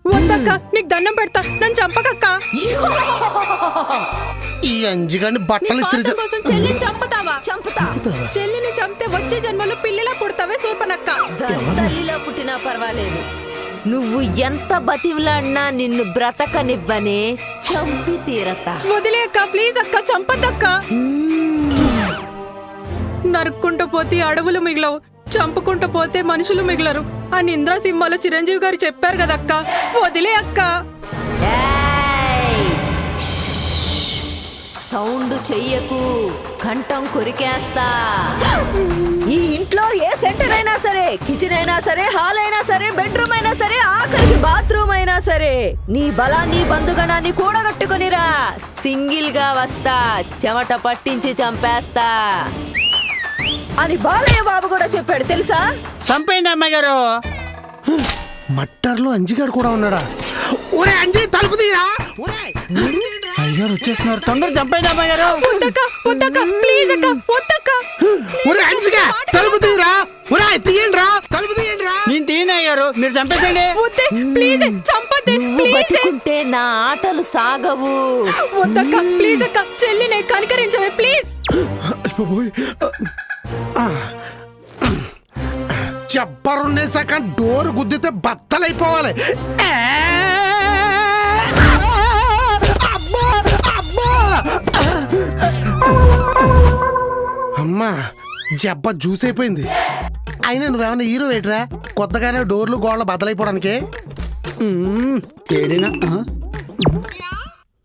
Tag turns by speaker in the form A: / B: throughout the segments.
A: వద్దక్క, నీకు దండం పెడతా, నన్ను చంపకక్క.
B: ఈ అంజిగాని బట్టలు
A: స్వార్థం కోసం చెల్లిని చంపుతావా? చంపుతా. చెల్లిని చంపితే వచ్చే జన్మలో పిల్లిలా పుడతావే చూపనక్క.
C: తల్లిలో పుట్టినా పర్వాలేదు, నువ్వు ఎంత బతివులాడినా నిన్ను బ్రతకనివ్వనే, చంపి తీరతా.
A: వదిలే అక్క, ప్లీజ్ అక్క, చంపద్దక్క. నరుక్కుంటూ పోతే అడవులు మిగలవు, చంపుకుంటూ పోతే మనుషులు మిగలరు అని ఇంద్రా సినిమాలో చిరంజీవి గారు చెప్పారు కదక్క. వదిలే అక్క.
C: ఏయ్! సౌండ్ చెయ్యకు, కంఠం కొరికేస్తా. ఈ ఇంట్లో ఏ సెంటర్ అయినా సరే, కిచెన్ అయినా సరే, హాల్ అయినా సరే, బెడ్రూమ్ అయినా సరే, ఆఖరికి బాత్రూమ్ అయినా సరే, నీ బలాన్ని బంధుగణాన్ని కూడగట్టుకునిరా. సింగిల్ గా వస్తా, చెమట పట్టించి చంపేస్తా అని బాలయ్య బాబు కూడా చెప్పాడు తెలుసా?
D: చంపేయండి అమ్మాయి గారు.
B: మట్టర్లో అంజిగాడు కూడా ఉన్నాడా? ఒరే అంజి, తలుపు తీరా.
D: అయ్యారు వచ్చేస్తున్నారు, తొందర చంపేయండి అమ్మాయి గారు.
A: వద్దక్క, వద్దక్క, ప్లీజ్ అక్క, వద్దక్క.
B: ఒరే అంజిగా, తలుపు తీరా. ఒరే తీయండి రా, తలుపు తీయండి రా.
D: నేను తీయను అయ్యారు, మీరు చంపేసేయండి.
A: వద్దే, ప్లీజ్ చంపద్దే, ప్లీజ్.
C: బతికుంటే నా ఆటలు సాగవు.
A: వద్దక్క, ప్లీజ్ అక్క, చెల్లిని కనికరించవే ప్లీజ్.
B: చెప్పరుండేసాక డోర్ గుద్దితే బత్తలైపోవాలి. అమ్మా, జబ్బ జ్యూస్ అయిపోయింది. అయినా నువ్వేమన్నా హీరో ఏంట్రా, కొత్తగానే డోర్లు గోడలు బద్దలైపోవడానికి?
D: ఏడినా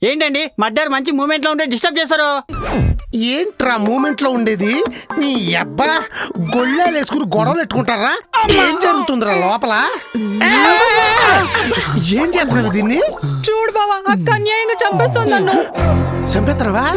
D: ఏంటండి మర్డర్ మంచి మూమెంట్ లో ఉంటే డిస్టర్బ్ చేస్తారు.
B: ఏంట్రా మూమెంట్ లో ఉండేది? నీ అబ్బా గొళ్ళాలు వేసుకుని గొడవలు ఎట్టుకుంటారా? ఏం జరుగుతుందిరా లోపల? ఏం చేస్తున్నావు దీన్ని?
A: చూడు బావా, అక్క అన్యాయంగా చంపేస్తుంది నన్ను.
B: చంపేస్తున్నావా?